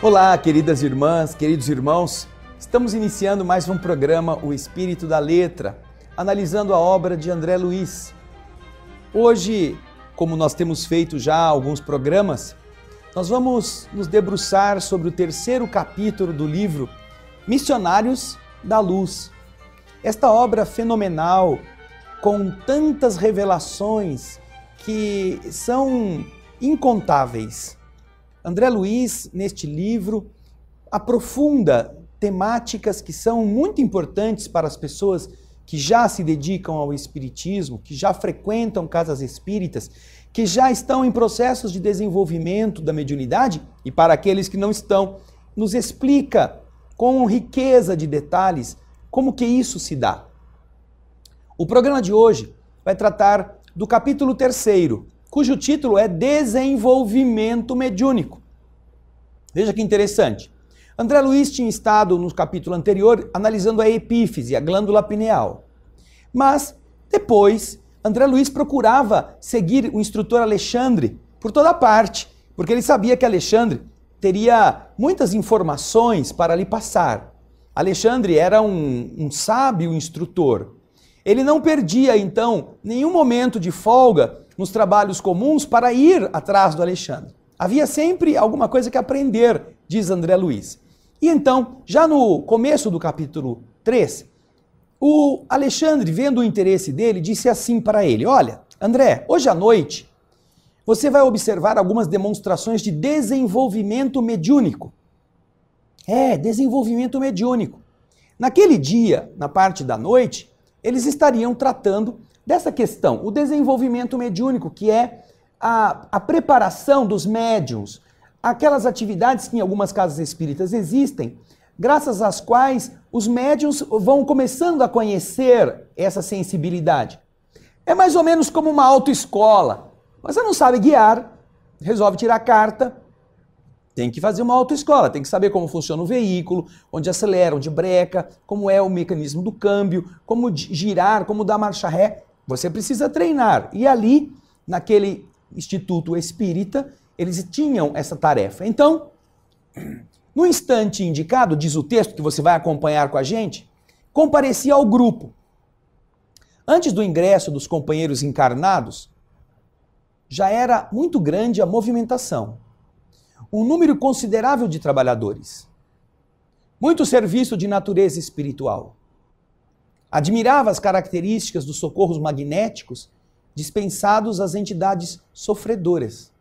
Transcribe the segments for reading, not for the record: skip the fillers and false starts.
Olá, queridas irmãs, queridos irmãos. Estamos iniciando mais um programa, O Espírito da Letra, analisando a obra de André Luiz. Hoje, como nós temos feito já alguns programas, nós vamos nos debruçar sobre o terceiro capítulo do livro Missionários da Luz. Esta obra fenomenal, com tantas revelações que são incontáveis. André Luiz, neste livro, aprofunda temáticas que são muito importantes para as pessoas que já se dedicam ao espiritismo, que já frequentam casas espíritas, que já estão em processos de desenvolvimento da mediunidade, e para aqueles que não estão, nos explica com riqueza de detalhes como que isso se dá. O programa de hoje vai tratar do capítulo 3º, cujo título é Desenvolvimento Mediúnico. Veja que interessante. André Luiz tinha estado no capítulo anterior analisando a epífise, a glândula pineal. Mas depois, André Luiz procurava seguir o instrutor Alexandre por toda parte, porque ele sabia que Alexandre teria muitas informações para lhe passar. Alexandre era um sábio instrutor. Ele não perdia, então, nenhum momento de folga nos trabalhos comuns para ir atrás do Alexandre. Havia sempre alguma coisa que aprender, diz André Luiz. E então, já no começo do capítulo 3, o Alexandre, vendo o interesse dele, disse assim para ele: olha, André, hoje à noite você vai observar algumas demonstrações de desenvolvimento mediúnico. Desenvolvimento mediúnico. Naquele dia, na parte da noite, eles estariam tratando dessa questão, o desenvolvimento mediúnico, que é a preparação dos médiuns, aquelas atividades que em algumas casas espíritas existem, graças às quais os médiuns vão começando a conhecer essa sensibilidade. É mais ou menos como uma autoescola. Você não sabe guiar, resolve tirar carta, tem que fazer uma autoescola, tem que saber como funciona o veículo, onde acelera, onde breca, como é o mecanismo do câmbio, como girar, como dar marcha ré. Você precisa treinar. E ali, naquele Instituto Espírita, eles tinham essa tarefa. Então, no instante indicado, diz o texto que você vai acompanhar com a gente, comparecia ao grupo. Antes do ingresso dos companheiros encarnados, já era muito grande a movimentação. Um número considerável de trabalhadores. Muito serviço de natureza espiritual. Admirava as características dos socorros magnéticos dispensados às entidades sofredoras.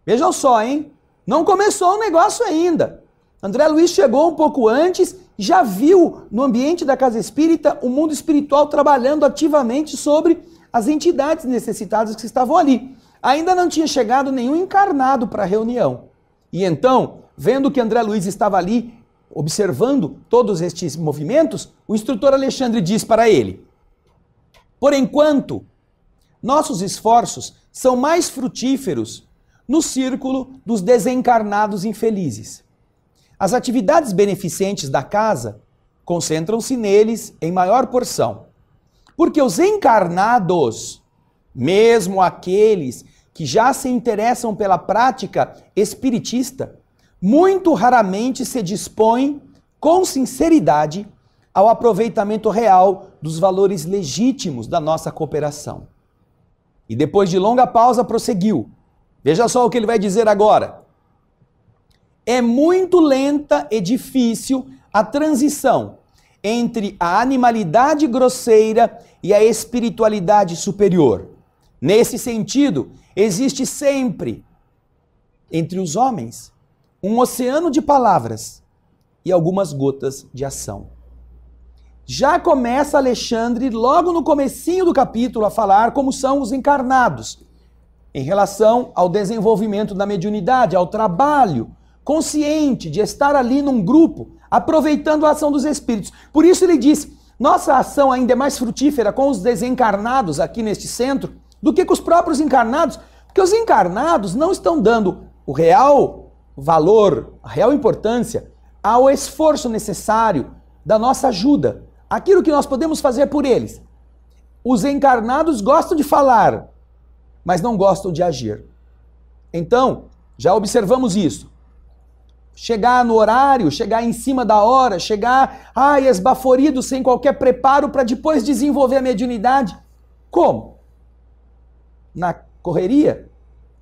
Vejam só, hein? Não começou o negócio ainda. André Luiz chegou um pouco antes, já viu no ambiente da casa espírita o mundo espiritual trabalhando ativamente sobre as entidades necessitadas que estavam ali. Ainda não tinha chegado nenhum encarnado para a reunião. E então, vendo que André Luiz estava ali, observando todos estes movimentos, o instrutor Alexandre diz para ele: por enquanto, nossos esforços são mais frutíferos no círculo dos desencarnados infelizes. As atividades beneficentes da casa concentram-se neles em maior porção, porque os encarnados, mesmo aqueles que já se interessam pela prática espiritista, muito raramente se dispõem com sinceridade ao aproveitamento real dos valores legítimos da nossa cooperação. E depois de longa pausa prosseguiu. Veja só o que ele vai dizer agora. É muito lenta e difícil a transição entre a animalidade grosseira e a espiritualidade superior. Nesse sentido, existe sempre, entre os homens, um oceano de palavras e algumas gotas de ação. Já começa Alexandre, logo no comecinho do capítulo, a falar como são os encarnados, em relação ao desenvolvimento da mediunidade, ao trabalho consciente de estar ali num grupo, aproveitando a ação dos espíritos. Por isso ele diz, nossa ação ainda é mais frutífera com os desencarnados aqui neste centro, do que com os próprios encarnados, porque os encarnados não estão dando o real valor, a real importância ao esforço necessário da nossa ajuda, aquilo que nós podemos fazer por eles. Os encarnados gostam de falar, mas não gostam de agir. Então, já observamos isso. chegar no horário, chegar em cima da hora, chegar esbaforido, sem qualquer preparo, para depois desenvolver a mediunidade. Como? Na correria?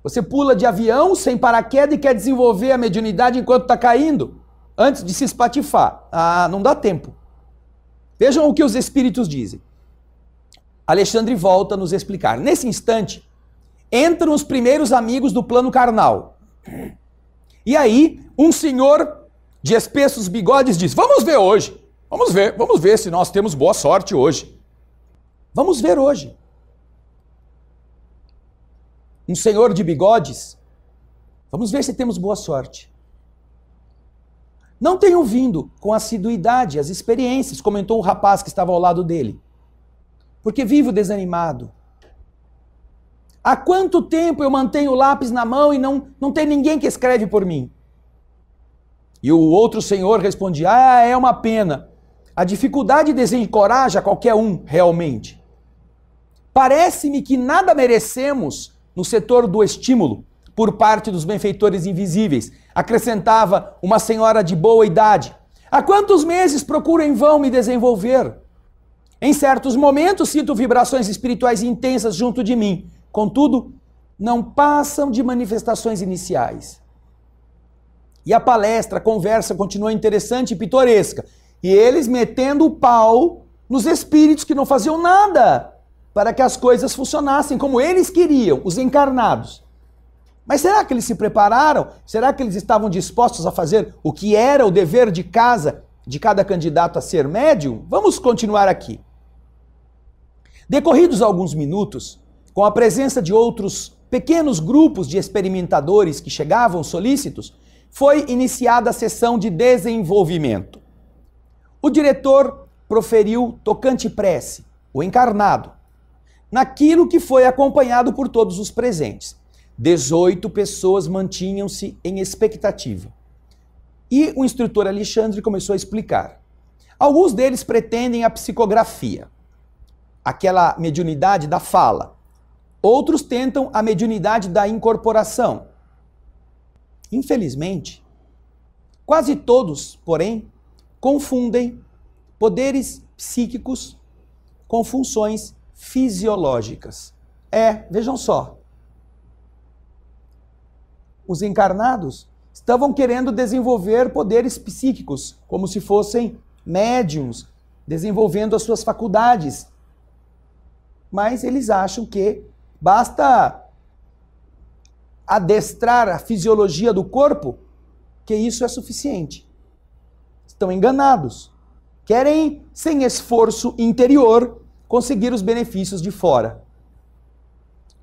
Você pula de avião sem paraquedas e quer desenvolver a mediunidade enquanto está caindo, antes de se espatifar. Não dá tempo. Vejam o que os espíritos dizem. Alexandre volta a nos explicar. Nesse instante, entram os primeiros amigos do plano carnal. E aí, um senhor de espessos bigodes diz: vamos ver hoje. Vamos ver se nós temos boa sorte hoje. Vamos ver hoje. Um senhor de bigodes, vamos ver se temos boa sorte. Não tenho vindo com assiduidade as experiências, comentou o rapaz que estava ao lado dele, porque vivo desanimado. Há quanto tempo eu mantenho o lápis na mão e não tem ninguém que escreve por mim? E o outro senhor respondia: é uma pena. A dificuldade desencoraja qualquer um, realmente. Parece-me que nada merecemos no setor do estímulo, por parte dos benfeitores invisíveis, acrescentava uma senhora de boa idade. Há quantos meses procuro em vão me desenvolver? Em certos momentos sinto vibrações espirituais intensas junto de mim, contudo, não passam de manifestações iniciais. E a palestra, a conversa continua interessante e pitoresca, e eles metendo o pau nos espíritos que não faziam nada para que as coisas funcionassem como eles queriam, os encarnados. Mas será que eles se prepararam? Será que eles estavam dispostos a fazer o que era o dever de casa de cada candidato a ser médium? Vamos continuar aqui. Decorridos alguns minutos, com a presença de outros pequenos grupos de experimentadores que chegavam solícitos, foi iniciada a sessão de desenvolvimento. O diretor proferiu tocante prece, o encarnado, naquilo que foi acompanhado por todos os presentes. 18 pessoas mantinham-se em expectativa. E o instrutor Alexandre começou a explicar. Alguns deles pretendem a psicografia, aquela mediunidade da fala. Outros tentam a mediunidade da incorporação. Infelizmente, quase todos, porém, confundem poderes psíquicos com funções fisiológicas. Vejam só. Os encarnados estavam querendo desenvolver poderes psíquicos, como se fossem médiums, desenvolvendo as suas faculdades. Mas eles acham que basta adestrar a fisiologia do corpo, que isso é suficiente. Estão enganados. Querem, sem esforço interior, conseguir os benefícios de fora.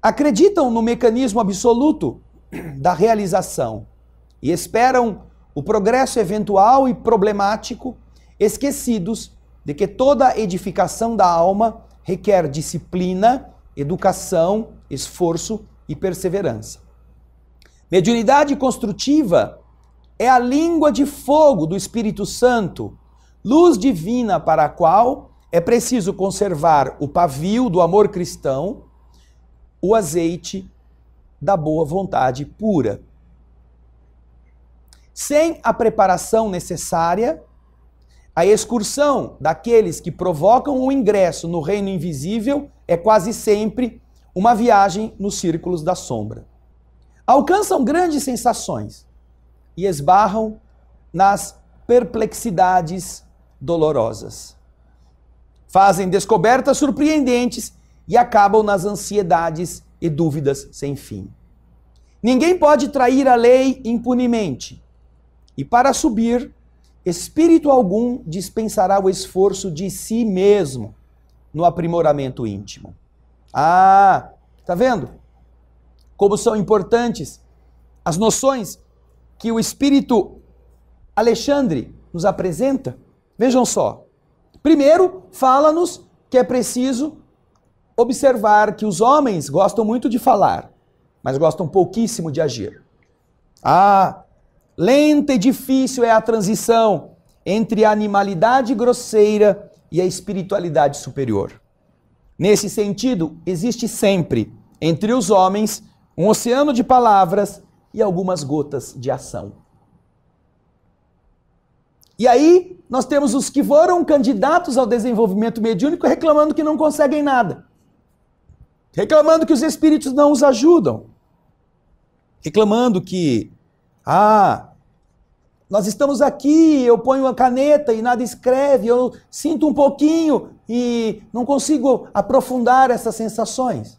Acreditam no mecanismo absoluto da realização e esperam o progresso eventual e problemático, esquecidos de que toda edificação da alma requer disciplina, educação, esforço e perseverança. Mediunidade construtiva é a língua de fogo do Espírito Santo, luz divina para a qual é preciso conservar o pavio do amor cristão, o azeite da boa vontade pura. Sem a preparação necessária, a excursão daqueles que provocam o ingresso no reino invisível é quase sempre uma viagem nos círculos da sombra. Alcançam grandes sensações e esbarram nas perplexidades dolorosas. Fazem descobertas surpreendentes e acabam nas ansiedades e dúvidas sem fim. Ninguém pode trair a lei impunemente. E para subir, espírito algum dispensará o esforço de si mesmo no aprimoramento íntimo. Tá vendo? Como são importantes as noções que o Espírito Alexandre nos apresenta? Vejam só. Primeiro, fala-nos que é preciso observar que os homens gostam muito de falar, mas gostam pouquíssimo de agir. Lenta e difícil é a transição entre a animalidade grosseira e a espiritualidade superior. Nesse sentido, existe sempre, entre os homens, um oceano de palavras e algumas gotas de ação. E aí nós temos os que foram candidatos ao desenvolvimento mediúnico reclamando que não conseguem nada. Reclamando que os espíritos não os ajudam. Reclamando que, nós estamos aqui, eu ponho a caneta e nada escreve, eu sinto um pouquinho e não consigo aprofundar essas sensações.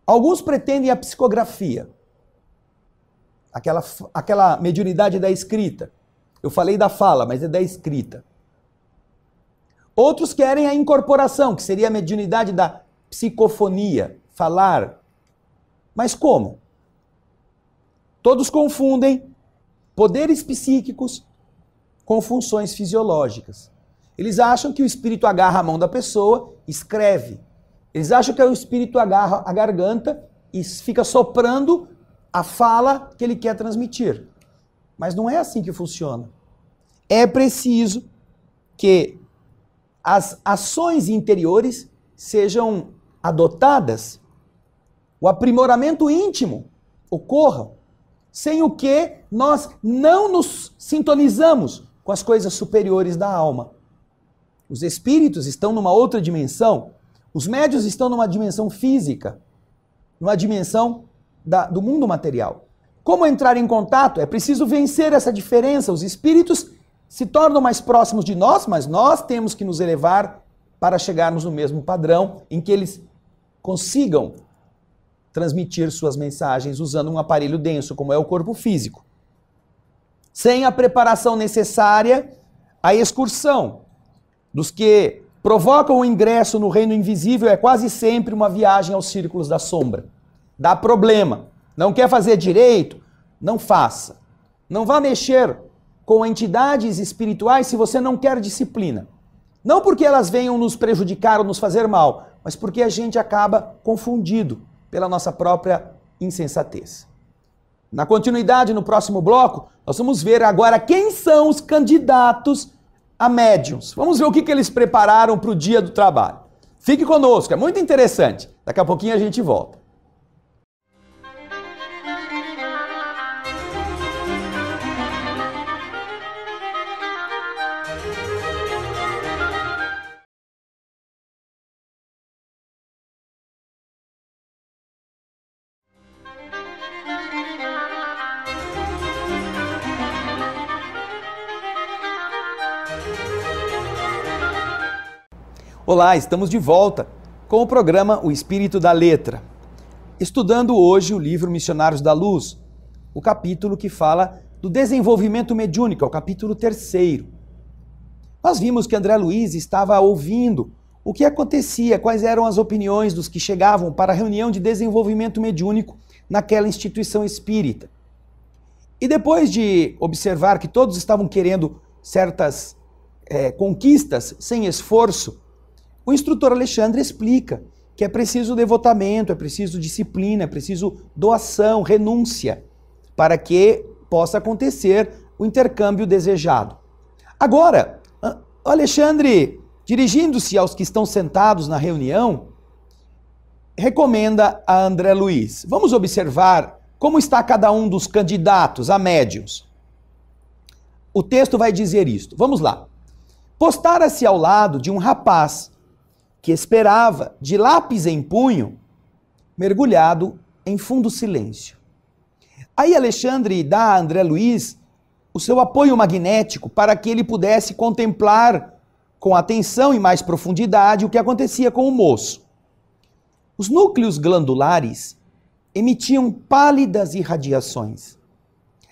Alguns pretendem a psicografia, aquela mediunidade da escrita. Eu falei da fala, mas é da escrita. Outros querem a incorporação, que seria a mediunidade da psicofonia, falar. Mas como? Todos confundem poderes psíquicos com funções fisiológicas. Eles acham que o espírito agarra a mão da pessoa, escreve. Eles acham que o espírito agarra a garganta e fica soprando a fala que ele quer transmitir. Mas não é assim que funciona. É preciso que as ações interiores sejam adotadas, o aprimoramento íntimo ocorra, sem o que nós não nos sintonizamos com as coisas superiores da alma. Os espíritos estão numa outra dimensão, os médiuns estão numa dimensão física, numa dimensão do mundo material. Como entrar em contato? É preciso vencer essa diferença. Os espíritos se tornam mais próximos de nós, mas nós temos que nos elevar para chegarmos no mesmo padrão em que eles consigam transmitir suas mensagens usando um aparelho denso, como é o corpo físico. Sem a preparação necessária, a excursão dos que provocam o ingresso no reino invisível é quase sempre uma viagem aos círculos da sombra. Dá problema. Não quer fazer direito? Não faça. Não vá mexer com entidades espirituais se você não quer disciplina. Não porque elas venham nos prejudicar ou nos fazer mal, mas porque a gente acaba confundido pela nossa própria insensatez. Na continuidade, no próximo bloco, nós vamos ver agora quem são os candidatos a médiuns. Vamos ver o que eles prepararam para o dia do trabalho. Fique conosco, é muito interessante. Daqui a pouquinho a gente volta. Olá, estamos de volta com o programa O Espírito da Letra, estudando hoje o livro Missionários da Luz, o capítulo que fala do desenvolvimento mediúnico, é o capítulo 3º. Nós vimos que André Luiz estava ouvindo o que acontecia, quais eram as opiniões dos que chegavam para a reunião de desenvolvimento mediúnico naquela instituição espírita. E depois de observar que todos estavam querendo certas conquistas sem esforço, o instrutor Alexandre explica que é preciso devotamento, é preciso disciplina, é preciso doação, renúncia, para que possa acontecer o intercâmbio desejado. Agora, Alexandre, dirigindo-se aos que estão sentados na reunião, recomenda a André Luiz: vamos observar como está cada um dos candidatos a médiuns. O texto vai dizer isto. Vamos lá. Postara-se ao lado de um rapaz que esperava, de lápis em punho, mergulhado em fundo silêncio. Aí Alexandre dá a André Luiz o seu apoio magnético para que ele pudesse contemplar com atenção e mais profundidade o que acontecia com o moço. Os núcleos glandulares emitiam pálidas irradiações.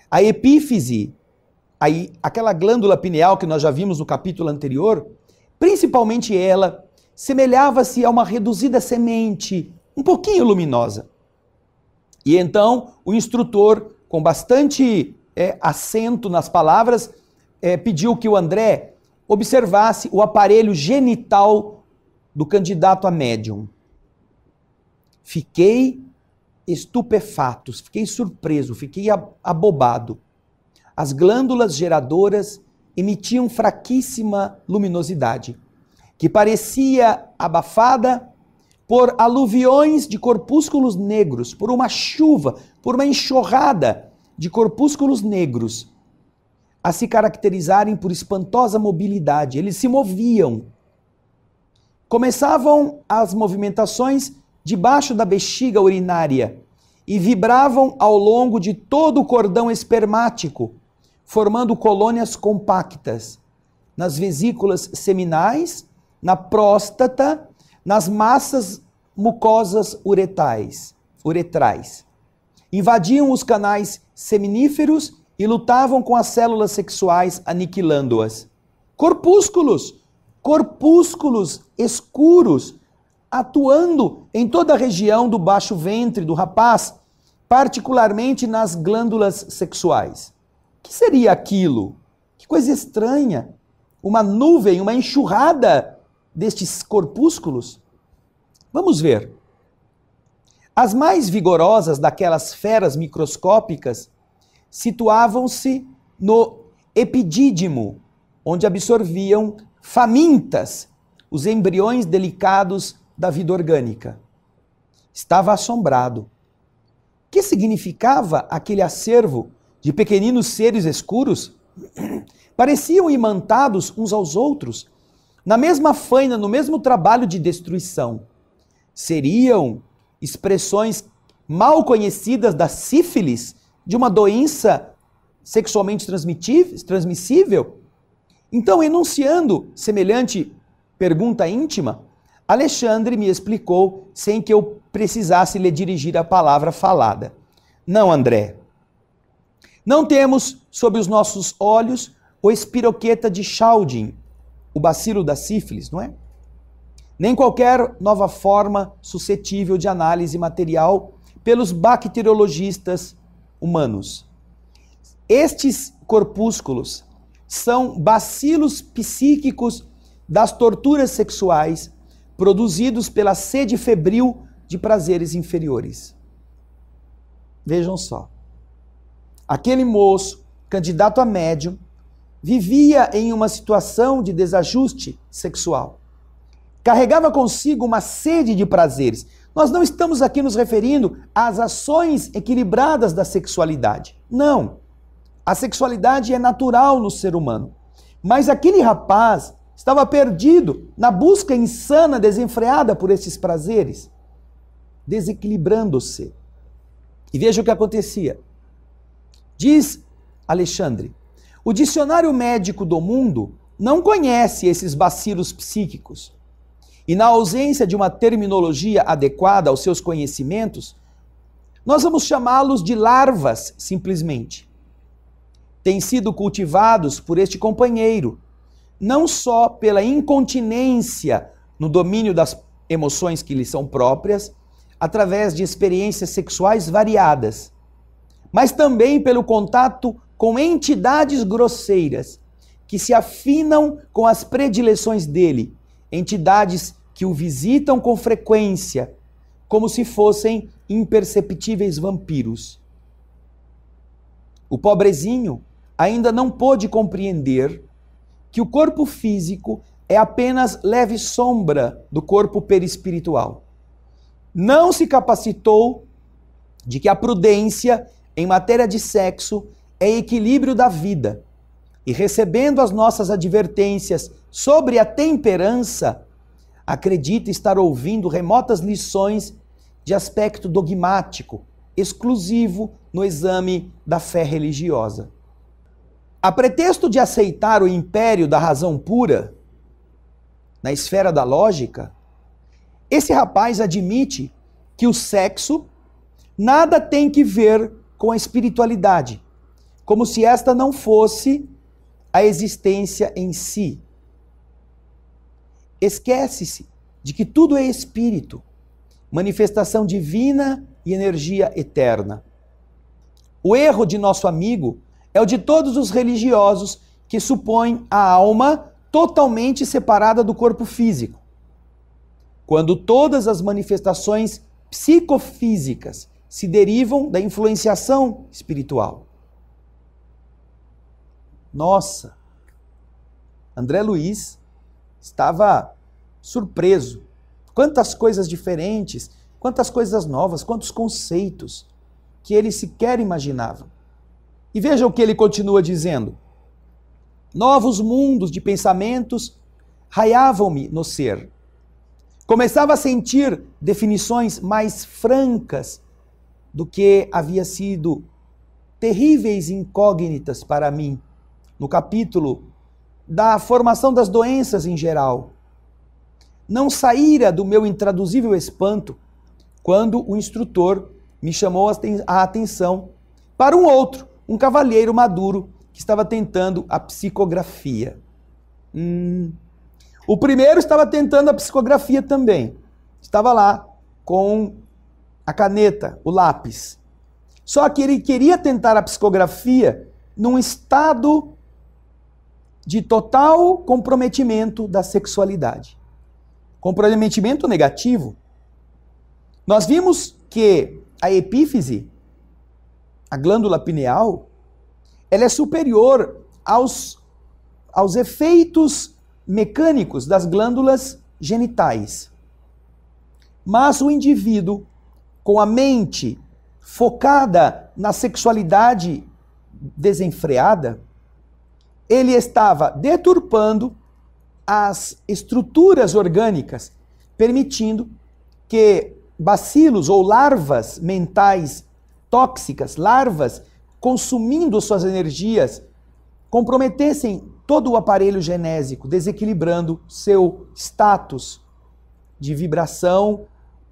A epífise, aquela glândula pineal que nós já vimos no capítulo anterior, principalmente ela, semelhava-se a uma reduzida semente, um pouquinho luminosa. E então o instrutor, com bastante acento nas palavras, pediu que o André observasse o aparelho genital do candidato a médium. Fiquei estupefato, fiquei surpreso, fiquei abobado. As glândulas geradoras emitiam fraquíssima luminosidade, que parecia abafada por aluviões de corpúsculos negros, por uma chuva, por uma enxurrada de corpúsculos negros a se caracterizarem por espantosa mobilidade. Eles se moviam. Começavam as movimentações debaixo da bexiga urinária e vibravam ao longo de todo o cordão espermático, formando colônias compactas nas vesículas seminais, na próstata, nas massas mucosas uretrais. Invadiam os canais seminíferos e lutavam com as células sexuais, aniquilando-as. Corpúsculos escuros, atuando em toda a região do baixo ventre do rapaz, particularmente nas glândulas sexuais. O que seria aquilo? Que coisa estranha! Uma nuvem, uma enxurrada destes corpúsculos? Vamos ver. As mais vigorosas daquelas feras microscópicas situavam-se no epidídimo, onde absorviam famintas os embriões delicados da vida orgânica. Estava assombrado. O que significava aquele acervo de pequeninos seres escuros? Pareciam imantados uns aos outros, na mesma faina, no mesmo trabalho de destruição. Seriam expressões mal conhecidas da sífilis, de uma doença sexualmente transmissível? Então, enunciando semelhante pergunta íntima, Alexandre me explicou sem que eu precisasse lhe dirigir a palavra falada. Não, André. Não temos sob os nossos olhos o espiroqueta de Schaudin, o bacilo da sífilis, não é? Nem qualquer nova forma suscetível de análise material pelos bacteriologistas humanos. Estes corpúsculos são bacilos psíquicos das torturas sexuais produzidos pela sede febril de prazeres inferiores. Vejam só. Aquele moço, candidato a médium, vivia em uma situação de desajuste sexual. Carregava consigo uma sede de prazeres. Nós não estamos aqui nos referindo às ações equilibradas da sexualidade. Não. A sexualidade é natural no ser humano. Mas aquele rapaz estava perdido na busca insana, desenfreada por esses prazeres, desequilibrando-se. E veja o que acontecia. Diz Alexandre, o dicionário médico do mundo não conhece esses bacilos psíquicos. E na ausência de uma terminologia adequada aos seus conhecimentos, nós vamos chamá-los de larvas, simplesmente. Têm sido cultivados por este companheiro, não só pela incontinência no domínio das emoções que lhe são próprias, através de experiências sexuais variadas, mas também pelo contato com entidades grosseiras, que se afinam com as predileções dele, entidades que o visitam com frequência, como se fossem imperceptíveis vampiros. O pobrezinho ainda não pôde compreender que o corpo físico é apenas leve sombra do corpo perispiritual. Não se capacitou de que a prudência em matéria de sexo é equilíbrio da vida, e recebendo as nossas advertências sobre a temperança, acredita estar ouvindo remotas lições de aspecto dogmático, exclusivo no exame da fé religiosa. A pretexto de aceitar o império da razão pura, na esfera da lógica, esse rapaz admite que o sexo nada tem que ver com a espiritualidade, como se esta não fosse a existência em si. Esquece-se de que tudo é espírito, manifestação divina e energia eterna. O erro de nosso amigo é o de todos os religiosos que supõem a alma totalmente separada do corpo físico, quando todas as manifestações psicofísicas se derivam da influenciação espiritual. Nossa, André Luiz estava surpreso. Quantas coisas diferentes, quantas coisas novas, quantos conceitos que ele sequer imaginava. E veja o que ele continua dizendo. Novos mundos de pensamentos raiavam-me no ser. Começava a sentir definições mais francas do que havia sido terríveis incógnitas para mim, no capítulo da formação das doenças em geral. Não saíra do meu intraduzível espanto quando o instrutor me chamou a atenção para um outro, um cavalheiro maduro que estava tentando a psicografia. O primeiro estava tentando a psicografia também. Estava lá com a caneta, o lápis. Só que ele queria tentar a psicografia num estado de total comprometimento da sexualidade. Comprometimento negativo. Nós vimos que a epífise, a glândula pineal, ela é superior aos efeitos mecânicos das glândulas genitais. Mas o indivíduo, com a mente focada na sexualidade desenfreada, ele estava deturpando as estruturas orgânicas, permitindo que bacilos ou larvas mentais tóxicas, larvas consumindo suas energias, comprometessem todo o aparelho genésico, desequilibrando seu status de vibração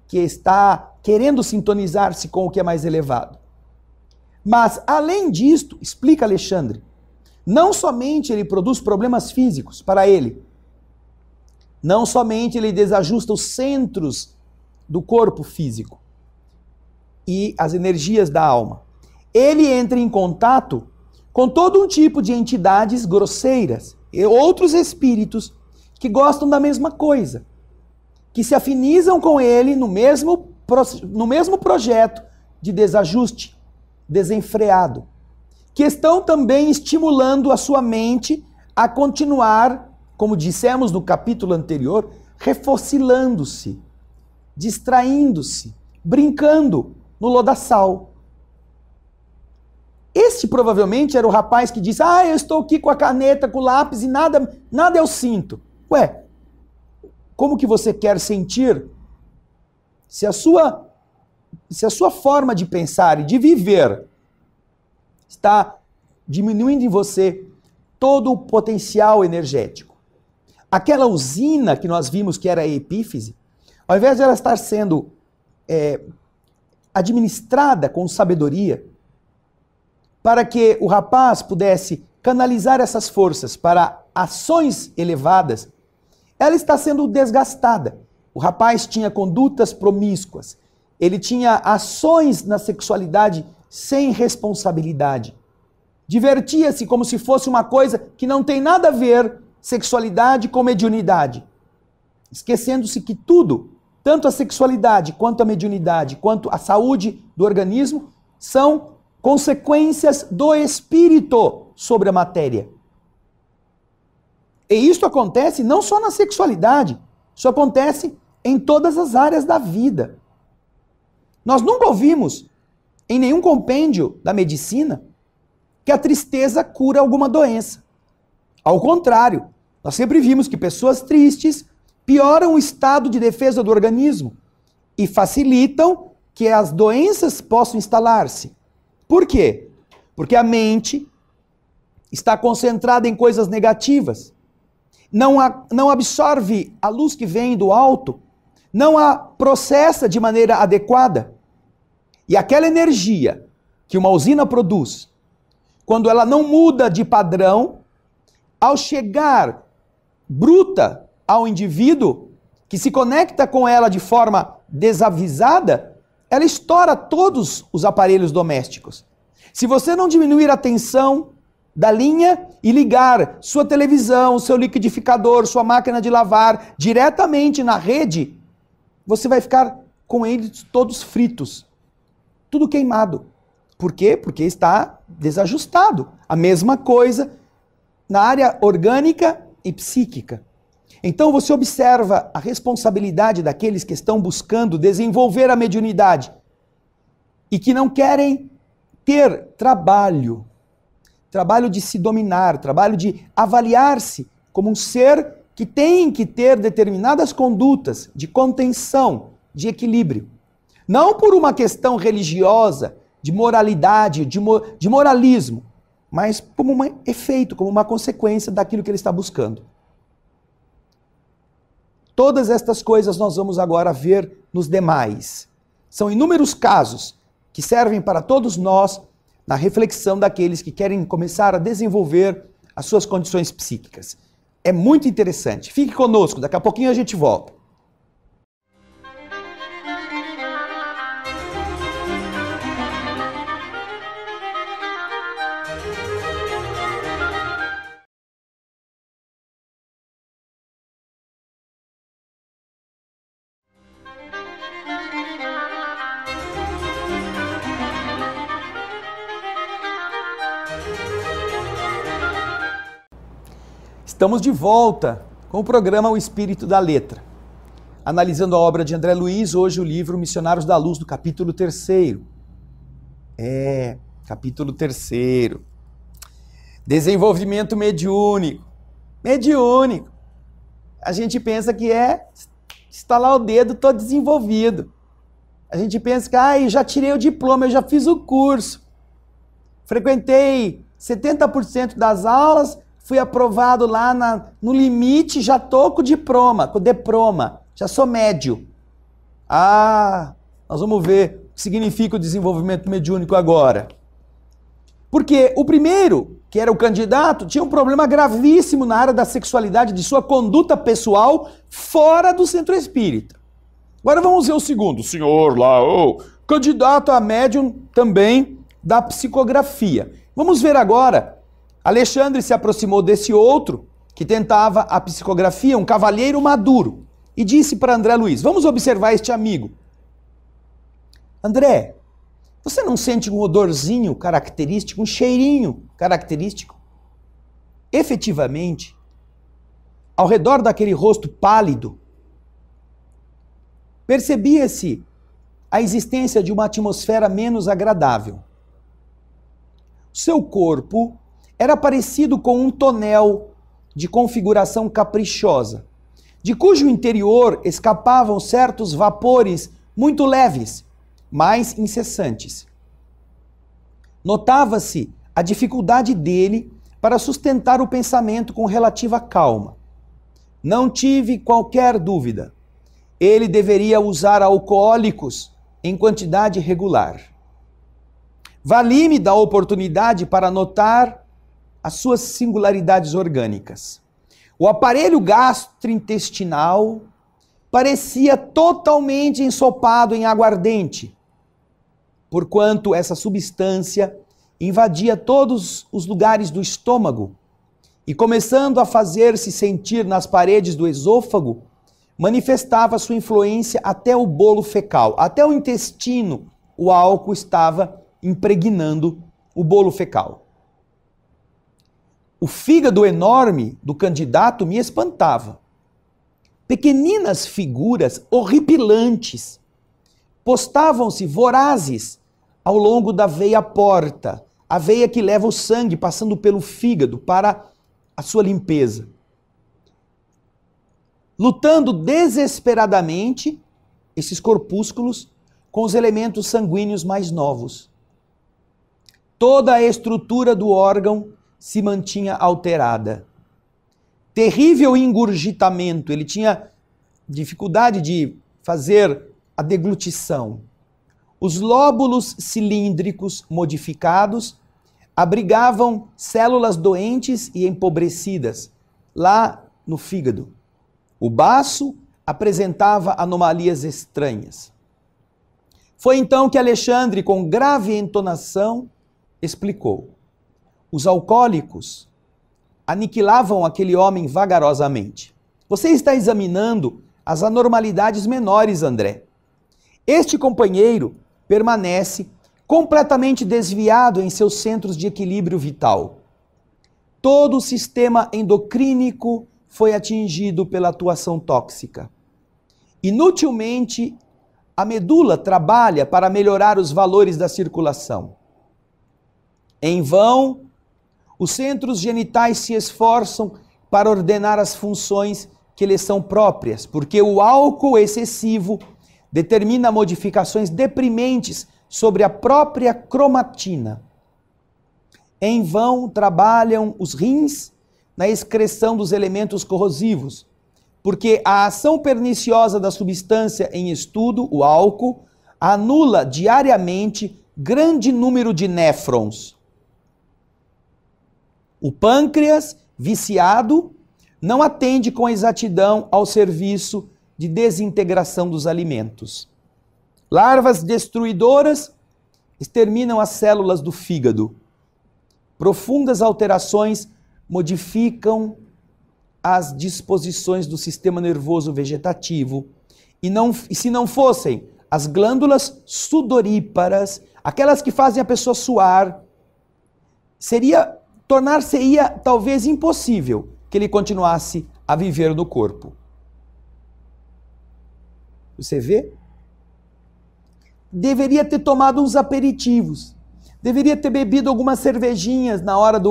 que está querendo sintonizar-se com o que é mais elevado. Mas, além disto, explica Alexandre, não somente ele produz problemas físicos para ele, não somente ele desajusta os centros do corpo físico e as energias da alma, ele entra em contato com todo um tipo de entidades grosseiras e outros espíritos que gostam da mesma coisa, que se afinizam com ele no mesmo projeto de desajuste desenfreado, que estão também estimulando a sua mente a continuar, como dissemos no capítulo anterior, refocilando-se, distraindo-se, brincando no lodaçal. Este provavelmente era o rapaz que disse, eu estou aqui com a caneta, com o lápis e nada eu sinto. Ué, como que você quer sentir se a sua forma de pensar e de viver está diminuindo em você todo o potencial energético? Aquela usina que nós vimos que era a epífise, ao invés de ela estar sendo administrada com sabedoria, para que o rapaz pudesse canalizar essas forças para ações elevadas, ela está sendo desgastada. O rapaz tinha condutas promíscuas, ele tinha ações na sexualidade sem responsabilidade. Divertia-se como se fosse uma coisa que não tem nada a ver sexualidade com mediunidade. Esquecendo-se que tudo, tanto a sexualidade, quanto a mediunidade, quanto a saúde do organismo, são consequências do espírito sobre a matéria. E isso acontece não só na sexualidade, isso acontece em todas as áreas da vida. Nós nunca ouvimos em nenhum compêndio da medicina que a tristeza cura alguma doença. Ao contrário, nós sempre vimos que pessoas tristes pioram o estado de defesa do organismo e facilitam que as doenças possam instalar-se. Por quê? Porque a mente está concentrada em coisas negativas, não absorve a luz que vem do alto, não a processa de maneira adequada. E aquela energia que uma usina produz, quando ela não muda de padrão, ao chegar bruta ao indivíduo que se conecta com ela de forma desavisada, ela estoura todos os aparelhos domésticos. Se você não diminuir a tensão da linha e ligar sua televisão, seu liquidificador, sua máquina de lavar diretamente na rede, você vai ficar com eles todos fritos, tudo queimado. Por quê? Porque está desajustado. A mesma coisa na área orgânica e psíquica. Então você observa a responsabilidade daqueles que estão buscando desenvolver a mediunidade e que não querem ter trabalho trabalho de se dominar, trabalho de avaliar-se como um ser que tem que ter determinadas condutas de contenção, de equilíbrio. Não por uma questão religiosa, de moralidade, de moralismo, mas como um efeito, como uma consequência daquilo que ele está buscando. Todas estas coisas nós vamos agora ver nos demais. São inúmeros casos que servem para todos nós na reflexão daqueles que querem começar a desenvolver as suas condições psíquicas. É muito interessante. Fique conosco, daqui a pouquinho a gente volta. Estamos de volta com o programa O Espírito da Letra. Analisando a obra de André Luiz, hoje o livro Missionários da Luz, do capítulo 3º. Capítulo 3º. Desenvolvimento mediúnico. Mediúnico. A gente pensa que é estalar o dedo, estou desenvolvido. A gente pensa que já tirei o diploma, eu já fiz o curso. Frequentei 70% das aulas, fui aprovado lá no limite, já estou com o diploma, já sou médio. Nós vamos ver o que significa o desenvolvimento mediúnico agora. Porque o primeiro, que era o candidato, tinha um problema gravíssimo na área da sexualidade, de sua conduta pessoal fora do centro espírita. Agora vamos ver o segundo, o senhor lá, candidato a médium também da psicografia. Vamos ver agora. Alexandre se aproximou desse outro que tentava a psicografia, um cavalheiro maduro, e disse para André Luiz: vamos observar este amigo. André, você não sente um odorzinho característico, um cheirinho característico? Efetivamente, ao redor daquele rosto pálido, percebia-se a existência de uma atmosfera menos agradável. Seu corpo era parecido com um tonel de configuração caprichosa, de cujo interior escapavam certos vapores muito leves, mas incessantes. Notava-se a dificuldade dele para sustentar o pensamento com relativa calma. Não tive qualquer dúvida. Ele deveria usar alcoólicos em quantidade regular. Vali-me da oportunidade para notar as suas singularidades orgânicas. O aparelho gastrointestinal parecia totalmente ensopado em aguardente, porquanto essa substância invadia todos os lugares do estômago e, começando a fazer-se sentir nas paredes do esôfago, manifestava sua influência até o bolo fecal, até o intestino. O álcool estava impregnando o bolo fecal. O fígado enorme do candidato me espantava. Pequeninas figuras horripilantes postavam-se vorazes ao longo da veia porta, a veia que leva o sangue passando pelo fígado para a sua limpeza. Lutando desesperadamente, esses corpúsculos, com os elementos sanguíneos mais novos. Toda a estrutura do órgão se mantinha alterada. Terrível engurgitamento, ele tinha dificuldade de fazer a deglutição. Os lóbulos cilíndricos modificados abrigavam células doentes e empobrecidas lá no fígado. O baço apresentava anomalias estranhas. Foi então que Alexandre, com grave entonação, explicou. Os alcoólicos aniquilavam aquele homem vagarosamente. Você está examinando as anormalidades menores, André. Este companheiro permanece completamente desviado em seus centros de equilíbrio vital. Todo o sistema endocrínico foi atingido pela atuação tóxica. Inutilmente, a medula trabalha para melhorar os valores da circulação. Em vão, Os centros genitais se esforçam para ordenar as funções que lhes são próprias, porque o álcool excessivo determina modificações deprimentes sobre a própria cromatina. Em vão trabalham os rins na excreção dos elementos corrosivos, porque a ação perniciosa da substância em estudo, o álcool, anula diariamente grande número de néfrons. O pâncreas, viciado, não atende com exatidão ao serviço de desintegração dos alimentos. Larvas destruidoras exterminam as células do fígado. Profundas alterações modificam as disposições do sistema nervoso vegetativo. E se não fossem as glândulas sudoríparas, aquelas que fazem a pessoa suar, tornar-se-ia talvez impossível que ele continuasse a viver no corpo. Você vê? Deveria ter tomado uns aperitivos, deveria ter bebido algumas cervejinhas na hora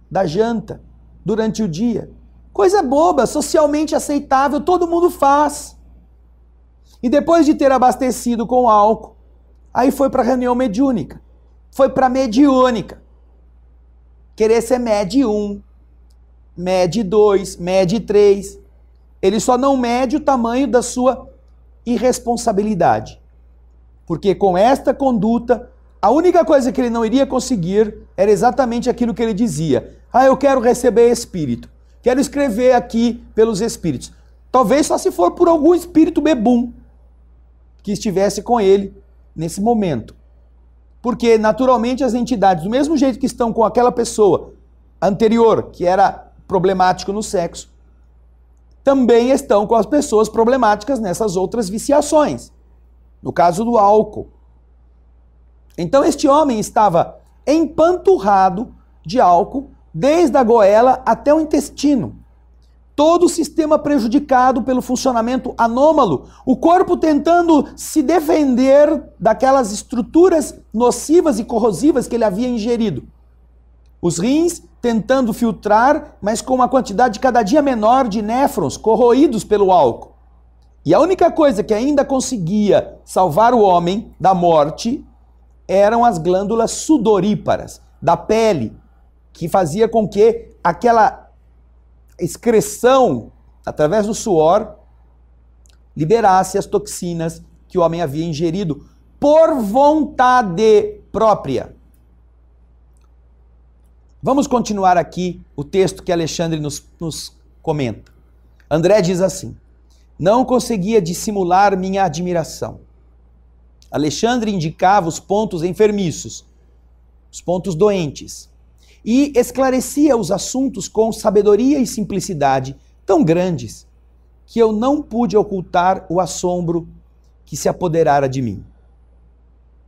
da janta, durante o dia. Coisa boba, socialmente aceitável, todo mundo faz. E depois de ter abastecido com álcool, aí foi para a reunião mediúnica, foi para a mediúnica. Querer ser MED 1, MED 2, MED 3. Ele só não mede o tamanho da sua irresponsabilidade. Porque com esta conduta, a única coisa que ele não iria conseguir era exatamente aquilo que ele dizia. Eu quero receber espírito. Quero escrever aqui pelos espíritos. Talvez só se for por algum espírito bebum que estivesse com ele nesse momento. Porque, naturalmente, as entidades, do mesmo jeito que estão com aquela pessoa anterior, que era problemático no sexo, também estão com as pessoas problemáticas nessas outras viciações. No caso do álcool. Então, este homem estava empanturrado de álcool, desde a goela até o intestino. Todo o sistema prejudicado pelo funcionamento anômalo, o corpo tentando se defender daquelas estruturas nocivas e corrosivas que ele havia ingerido. Os rins tentando filtrar, mas com uma quantidade cada dia menor de néfrons corroídos pelo álcool. E a única coisa que ainda conseguia salvar o homem da morte eram as glândulas sudoríparas da pele, que fazia com que aquela excreção, através do suor, liberasse as toxinas que o homem havia ingerido por vontade própria. Vamos continuar aqui o texto que Alexandre nos comenta. André diz assim: não conseguia dissimular minha admiração. Alexandre indicava os pontos enfermiços, os pontos doentes, e esclarecia os assuntos com sabedoria e simplicidade tão grandes que eu não pude ocultar o assombro que se apoderara de mim.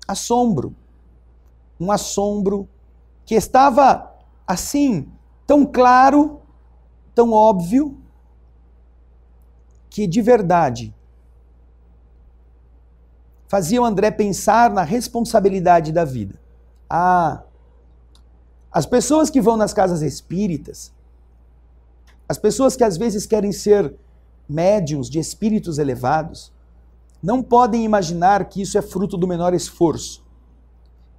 Assombro. Um assombro que estava assim, tão claro, tão óbvio, que de verdade fazia o André pensar na responsabilidade da vida. As pessoas que vão nas casas espíritas, as pessoas que às vezes querem ser médiuns de espíritos elevados, não podem imaginar que isso é fruto do menor esforço,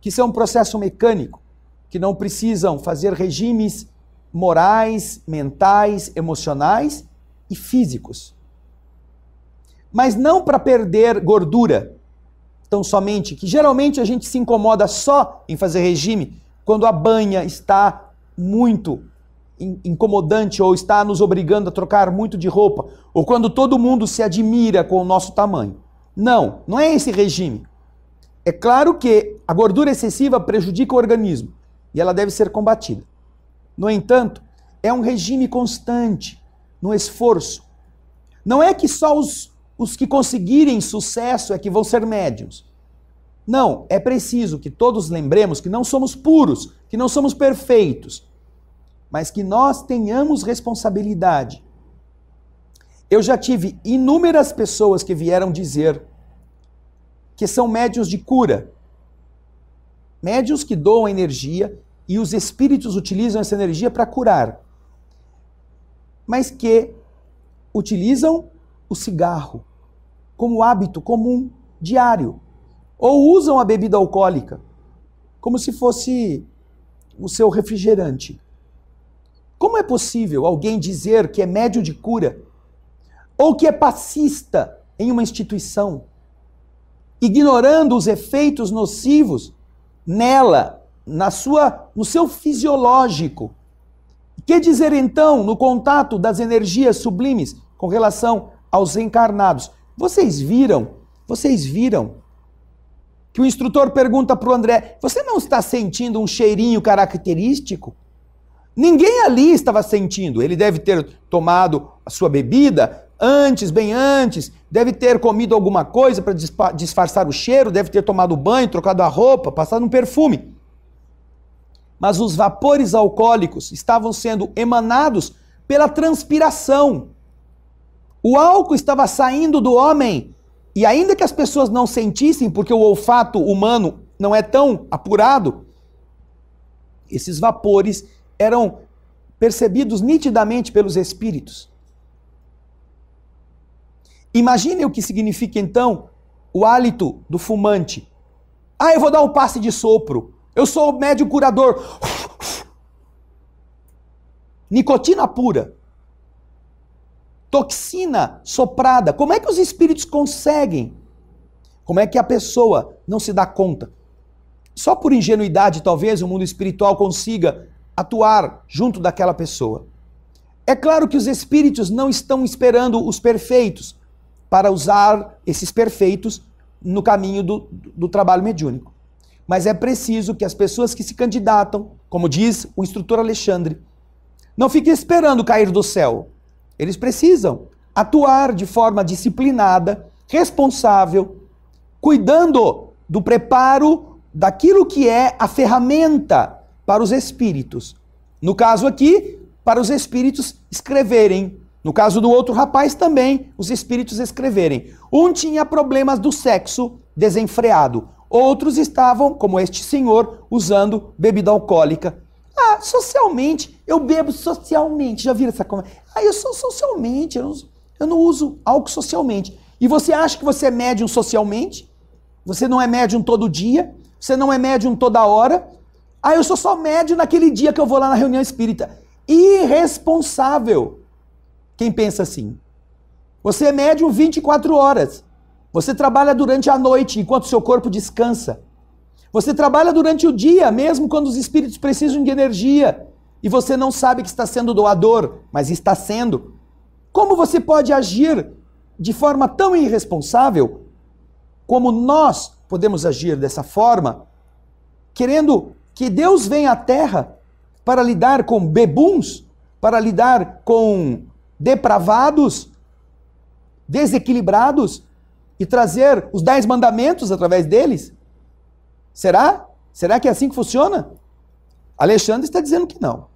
que isso é um processo mecânico, que não precisam fazer regimes morais, mentais, emocionais e físicos. Mas não para perder gordura, tão somente, que geralmente a gente se incomoda só em fazer regime quando a banha está muito incomodante ou está nos obrigando a trocar muito de roupa, ou quando todo mundo se admira com o nosso tamanho. Não, não é esse regime. É claro que a gordura excessiva prejudica o organismo e ela deve ser combatida. No entanto, é um regime constante, no esforço. Não é que só os que conseguirem sucesso é que vão ser médiuns. Não, é preciso que todos lembremos que não somos puros, que não somos perfeitos, mas que nós tenhamos responsabilidade. Eu já tive inúmeras pessoas que vieram dizer que são médiuns de cura, médiuns que doam energia e os espíritos utilizam essa energia para curar, mas que utilizam o cigarro como hábito comum, diário, ou usam a bebida alcoólica como se fosse o seu refrigerante. Como é possível alguém dizer que é médium de cura ou que é passista em uma instituição, ignorando os efeitos nocivos nela, no seu fisiológico? Que dizer então no contato das energias sublimes com relação aos encarnados? Vocês viram que o instrutor pergunta para o André: você não está sentindo um cheirinho característico? Ninguém ali estava sentindo. Ele deve ter tomado a sua bebida antes, bem antes, deve ter comido alguma coisa para disfarçar o cheiro, deve ter tomado banho, trocado a roupa, passado um perfume. Mas os vapores alcoólicos estavam sendo emanados pela transpiração. O álcool estava saindo do homem, e ainda que as pessoas não sentissem, porque o olfato humano não é tão apurado, esses vapores eram percebidos nitidamente pelos espíritos. Imagine o que significa então o hálito do fumante. Ah, eu vou dar um passe de sopro. Eu sou o médium curador. Nicotina pura. Toxina soprada. Como é que os espíritos conseguem? Como é que a pessoa não se dá conta? Só por ingenuidade, talvez, o mundo espiritual consiga atuar junto daquela pessoa. É claro que os espíritos não estão esperando os perfeitos para usar esses perfeitos no caminho do trabalho mediúnico. Mas é preciso que as pessoas que se candidatam, como diz o instrutor Alexandre, não fiquem esperando cair do céu. Eles precisam atuar de forma disciplinada, responsável, cuidando do preparo daquilo que é a ferramenta para os espíritos. No caso aqui, para os espíritos escreverem. No caso do outro rapaz também, os espíritos escreverem. Um tinha problemas do sexo desenfreado. Outros estavam, como este senhor, usando bebida alcoólica. Ah, socialmente, eu bebo socialmente. Já viram essa conversa? Ah, eu sou socialmente, eu não uso álcool socialmente. E você acha que você é médium socialmente? Você não é médium todo dia? Você não é médium toda hora? Ah, eu sou só médium naquele dia que eu vou lá na reunião espírita. Irresponsável quem pensa assim. Você é médium 24 horas. Você trabalha durante a noite, enquanto seu corpo descansa. Você trabalha durante o dia, mesmo quando os espíritos precisam de energia. E você não sabe que está sendo doador, mas está sendo. Como você pode agir de forma tão irresponsável como nós podemos agir dessa forma, querendo que Deus venha à Terra para lidar com bebuns, para lidar com depravados, desequilibrados e trazer os 10 mandamentos através deles? Será? Será que é assim que funciona? Alexandre está dizendo que não.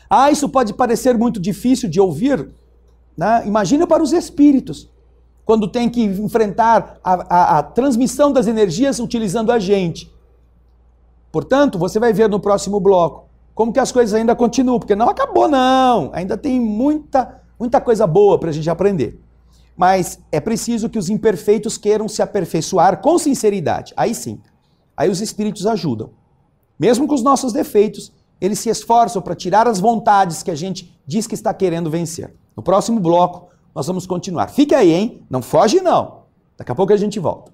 Ah, isso pode parecer muito difícil de ouvir, né? Imagina para os espíritos, quando tem que enfrentar a transmissão das energias utilizando a gente. Portanto, você vai ver no próximo bloco como que as coisas ainda continuam, porque não acabou não, ainda tem muita coisa boa para a gente aprender. Mas é preciso que os imperfeitos queiram se aperfeiçoar com sinceridade, aí sim, aí os espíritos ajudam. Mesmo com os nossos defeitos, eles se esforçam para tirar as vontades que a gente diz que está querendo vencer. No próximo bloco, nós vamos continuar. Fica aí, hein? Não foge não. Daqui a pouco a gente volta.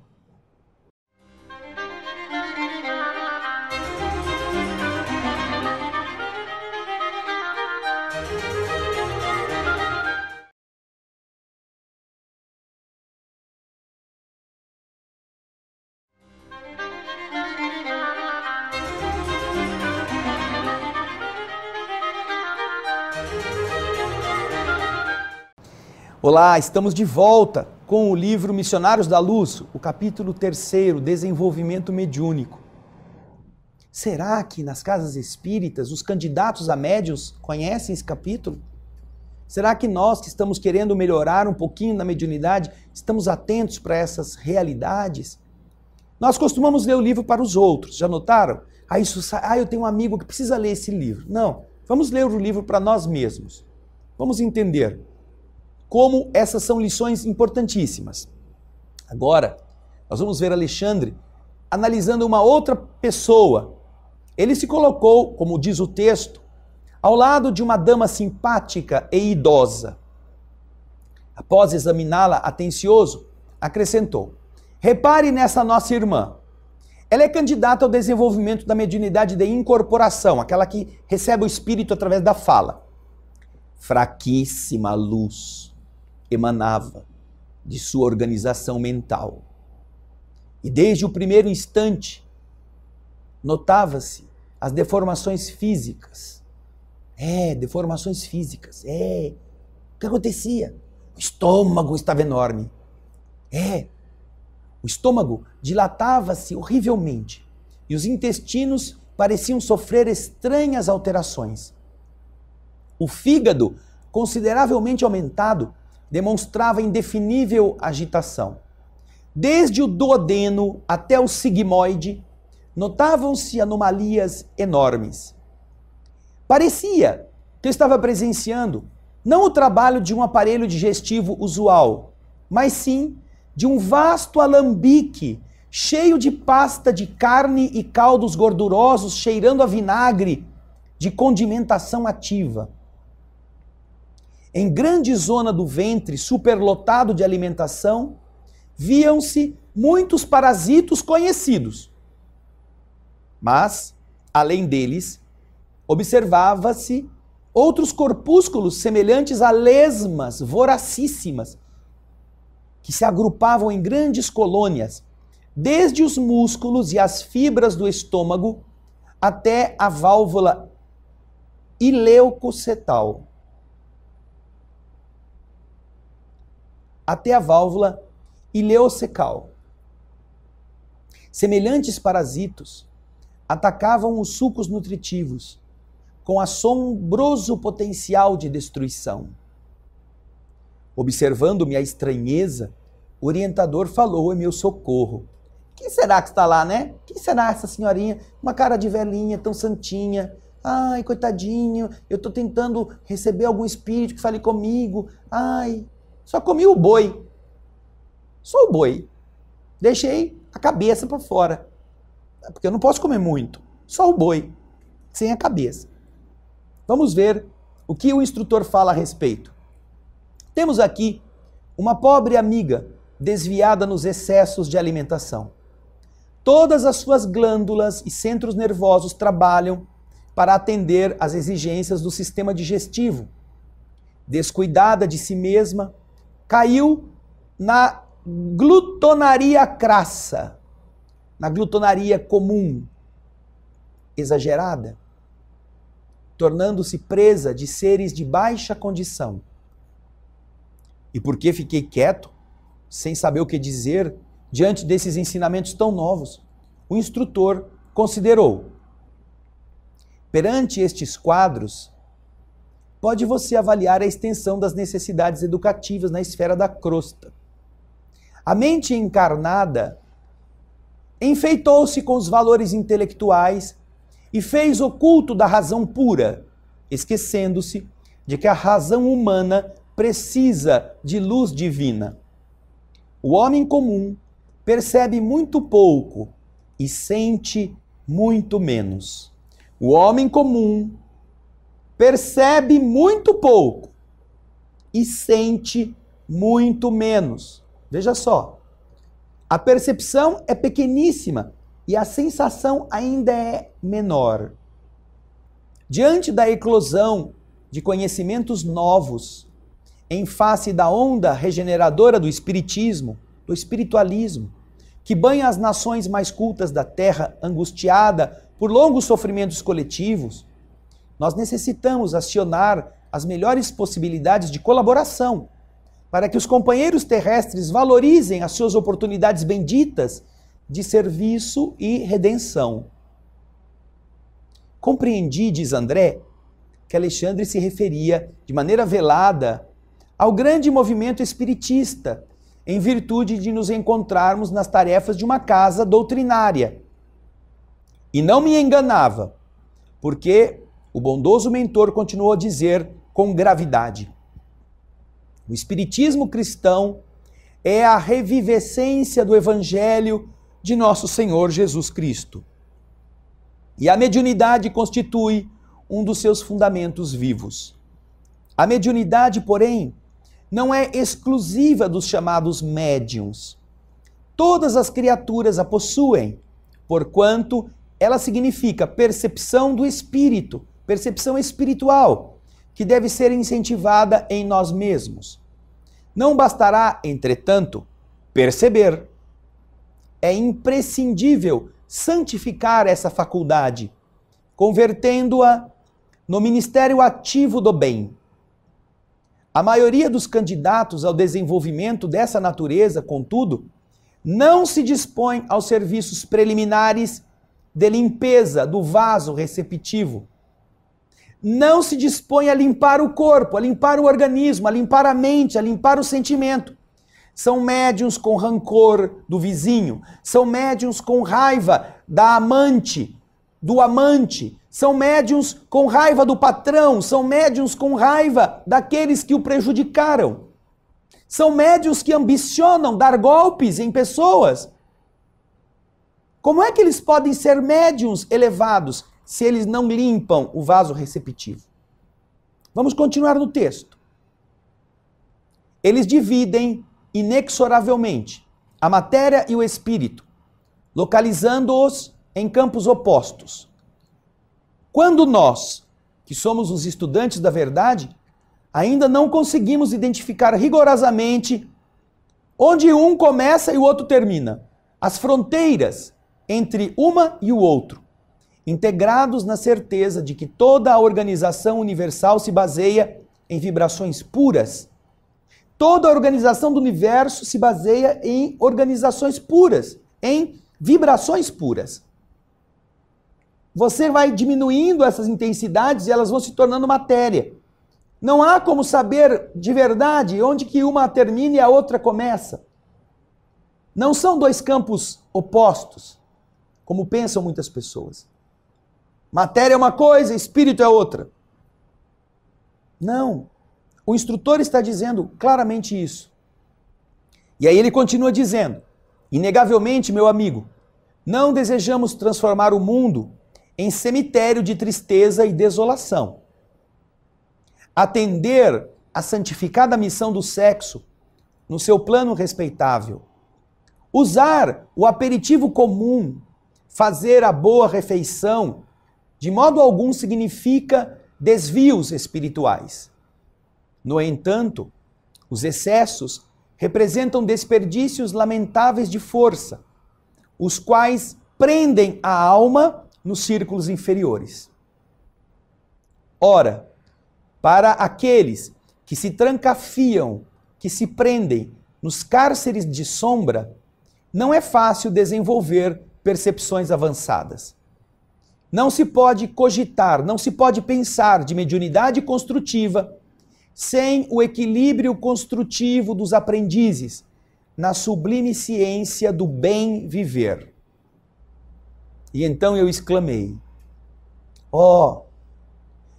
Olá, estamos de volta com o livro Missionários da Luz, o capítulo 3º, Desenvolvimento Mediúnico. Será que nas casas espíritas os candidatos a médiuns conhecem esse capítulo? Será que nós que estamos querendo melhorar um pouquinho na mediunidade, estamos atentos para essas realidades? Nós costumamos ler o livro para os outros, já notaram? Aí isso sai, eu tenho um amigo que precisa ler esse livro. Não, vamos ler o livro para nós mesmos. Vamos entender como essas são lições importantíssimas. Agora, nós vamos ver Alexandre analisando uma outra pessoa. Ele se colocou, como diz o texto, ao lado de uma dama simpática e idosa. Após examiná-la atencioso, acrescentou: repare nessa nossa irmã. Ela é candidata ao desenvolvimento da mediunidade de incorporação, aquela que recebe o espírito através da fala. Fraquíssima luz emanava de sua organização mental. E desde o primeiro instante, notava-se as deformações físicas. Deformações físicas. O que acontecia? O estômago estava enorme. O estômago dilatava-se horrivelmente e os intestinos pareciam sofrer estranhas alterações. O fígado, consideravelmente aumentado, demonstrava indefinível agitação. Desde o duodeno até o sigmoide, notavam-se anomalias enormes. Parecia que eu estava presenciando não o trabalho de um aparelho digestivo usual, mas sim de um vasto alambique cheio de pasta de carne e caldos gordurosos cheirando a vinagre de condimentação ativa. Em grande zona do ventre superlotado de alimentação, viam-se muitos parasitos conhecidos. Mas, além deles, observava-se outros corpúsculos semelhantes a lesmas voracíssimas, que se agrupavam em grandes colônias, desde os músculos e as fibras do estômago até a válvula ileucocetal. Semelhantes parasitos atacavam os sucos nutritivos com assombroso potencial de destruição. Observando-me a estranheza, o orientador falou em meu socorro. Quem será que está lá, né? Quem será essa senhorinha? Uma cara de velhinha, tão santinha. Ai, coitadinho, eu estou tentando receber algum espírito que fale comigo. Ai, só comi o boi. Só o boi. Deixei a cabeça para fora. Porque eu não posso comer muito. Só o boi, sem a cabeça. Vamos ver o que o instrutor fala a respeito. Temos aqui uma pobre amiga desviada nos excessos de alimentação. Todas as suas glândulas e centros nervosos trabalham para atender às exigências do sistema digestivo. Descuidada de si mesma, caiu na glutonaria crassa, na glutonaria comum, exagerada, tornando-se presa de seres de baixa condição. E porque fiquei quieto, sem saber o que dizer, diante desses ensinamentos tão novos, o instrutor considerou: perante estes quadros, pode você avaliar a extensão das necessidades educativas na esfera da crosta. A mente encarnada enfeitou-se com os valores intelectuais e fez o culto da razão pura, esquecendo-se de que a razão humana precisa de luz divina. O homem comum percebe muito pouco e sente muito menos. O homem comum percebe muito pouco e sente muito menos. Veja só, a percepção é pequeníssima e a sensação ainda é menor. Diante da eclosão de conhecimentos novos, em face da onda regeneradora do espiritismo, do espiritualismo, que banha as nações mais cultas da Terra, angustiada por longos sofrimentos coletivos, nós necessitamos acionar as melhores possibilidades de colaboração para que os companheiros terrestres valorizem as suas oportunidades benditas de serviço e redenção. Compreendi, diz André, que Alexandre se referia de maneira velada ao grande movimento espiritista, em virtude de nos encontrarmos nas tarefas de uma casa doutrinária. E não me enganava, porque o bondoso mentor continuou a dizer com gravidade: o espiritismo cristão é a revivescência do evangelho de nosso Senhor Jesus Cristo. E a mediunidade constitui um dos seus fundamentos vivos. A mediunidade, porém, não é exclusiva dos chamados médiuns. Todas as criaturas a possuem, porquanto ela significa percepção do espírito, percepção espiritual, que deve ser incentivada em nós mesmos. Não bastará, entretanto, perceber. É imprescindível santificar essa faculdade, convertendo-a no ministério ativo do bem. A maioria dos candidatos ao desenvolvimento dessa natureza, contudo, não se dispõe aos serviços preliminares de limpeza do vaso receptivo. Não se dispõe a limpar o corpo, a limpar o organismo, a limpar a mente, a limpar o sentimento. São médiuns com rancor do vizinho, são médiuns com raiva da amante, do amante, são médiuns com raiva do patrão, são médiuns com raiva daqueles que o prejudicaram. São médiuns que ambicionam dar golpes em pessoas. Como é que eles podem ser médiuns elevados se eles não limpam o vaso receptivo? Vamos continuar no texto. Eles dividem inexoravelmente a matéria e o espírito, localizando-os em campos opostos. Quando nós, que somos os estudantes da verdade, ainda não conseguimos identificar rigorosamente onde um começa e o outro termina, as fronteiras entre uma e o outro, integrados na certeza de que toda a organização universal se baseia em vibrações puras. Toda a organização do universo se baseia em organizações puras, em vibrações puras. Você vai diminuindo essas intensidades e elas vão se tornando matéria. Não há como saber de verdade onde que uma termina e a outra começa. Não são dois campos opostos, como pensam muitas pessoas. Matéria é uma coisa, espírito é outra. Não. O instrutor está dizendo claramente isso. E aí ele continua dizendo: inegavelmente, meu amigo, não desejamos transformar o mundo em cemitério de tristeza e desolação. Atender à santificada missão do sexo no seu plano respeitável. Usar o aperitivo comum, fazer a boa refeição, de modo algum significa desvios espirituais. No entanto, os excessos representam desperdícios lamentáveis de força, os quais prendem a alma nos círculos inferiores. Ora, para aqueles que se trancafiam, que se prendem nos cárceres de sombra, não é fácil desenvolver percepções avançadas. Não se pode cogitar, não se pode pensar de mediunidade construtiva sem o equilíbrio construtivo dos aprendizes na sublime ciência do bem viver. E então eu exclamei: oh,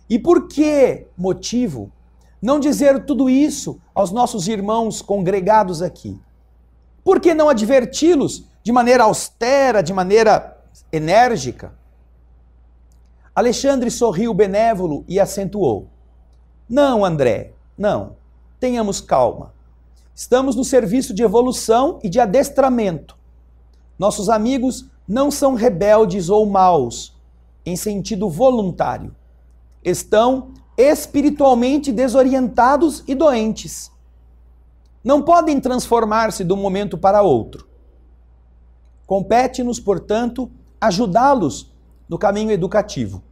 e por que motivo não dizer tudo isso aos nossos irmãos congregados aqui? Por que não adverti-los de maneira austera, de maneira enérgica? Alexandre sorriu benévolo e acentuou: não, André, não. Tenhamos calma. Estamos no serviço de evolução e de adestramento. Nossos amigos não são rebeldes ou maus, em sentido voluntário. Estão espiritualmente desorientados e doentes. Não podem transformar-se de um momento para outro. Compete-nos, portanto, ajudá-los no caminho educativo.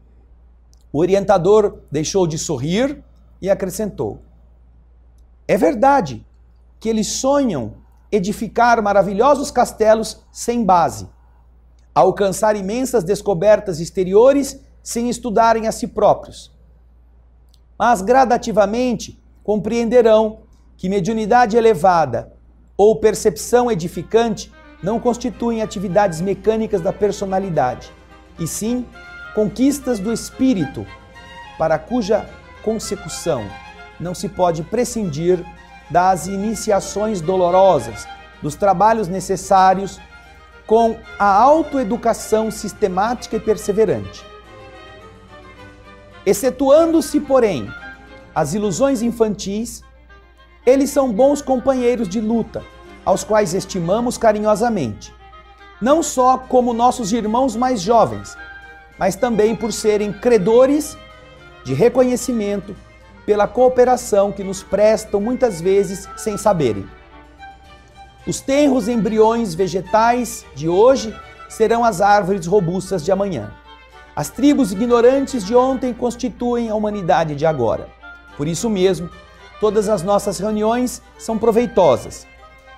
O orientador deixou de sorrir e acrescentou: é verdade que eles sonham edificar maravilhosos castelos sem base, alcançar imensas descobertas exteriores sem estudarem a si próprios. Mas gradativamente compreenderão que mediunidade elevada ou percepção edificante não constituem atividades mecânicas da personalidade, e sim conquistas do espírito, para cuja consecução não se pode prescindir das iniciações dolorosas, dos trabalhos necessários com a autoeducação sistemática e perseverante. Excetuando-se, porém, as ilusões infantis, eles são bons companheiros de luta, aos quais estimamos carinhosamente, não só como nossos irmãos mais jovens, mas também por serem credores de reconhecimento pela cooperação que nos prestam muitas vezes sem saberem. Os tenros embriões vegetais de hoje serão as árvores robustas de amanhã. As tribos ignorantes de ontem constituem a humanidade de agora. Por isso mesmo, todas as nossas reuniões são proveitosas.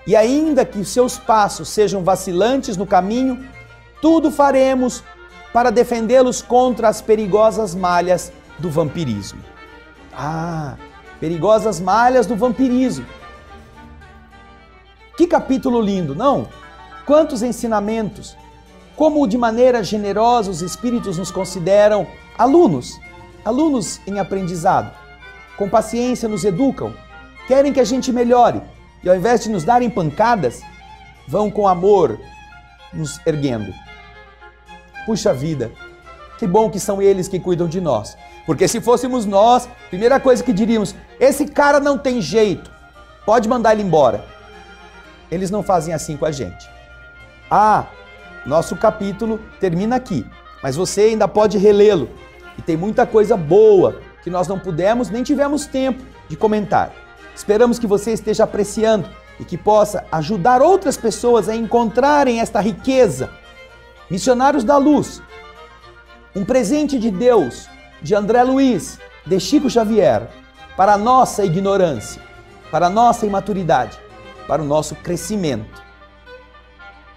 E ainda que seus passos sejam vacilantes no caminho, tudo faremos para defendê-los contra as perigosas malhas do vampirismo. Perigosas malhas do vampirismo. Que capítulo lindo, não? Quantos ensinamentos! Como de maneira generosa os espíritos nos consideram alunos em aprendizado. Com paciência nos educam, querem que a gente melhore e ao invés de nos darem pancadas, vão com amor nos erguendo. Puxa vida, que bom que são eles que cuidam de nós. Porque se fôssemos nós, primeira coisa que diríamos, esse cara não tem jeito, pode mandar ele embora. Eles não fazem assim com a gente. Nosso capítulo termina aqui, mas você ainda pode relê-lo. E tem muita coisa boa que nós não pudemos nem tivemos tempo de comentar. Esperamos que você esteja apreciando e que possa ajudar outras pessoas a encontrarem esta riqueza. Missionários da Luz, um presente de Deus, de André Luiz, de Chico Xavier, para a nossa ignorância, para a nossa imaturidade, para o nosso crescimento.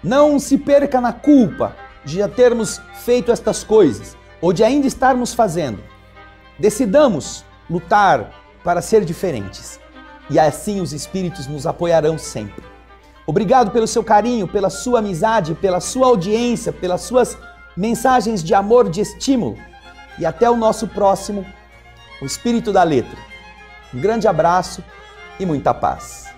Não se perca na culpa de já termos feito estas coisas ou de ainda estarmos fazendo. Decidamos lutar para ser diferentes e assim os espíritos nos apoiarão sempre. Obrigado pelo seu carinho, pela sua amizade, pela sua audiência, pelas suas mensagens de amor, de estímulo. E até o nosso próximo, o Espírito da Letra. Um grande abraço e muita paz.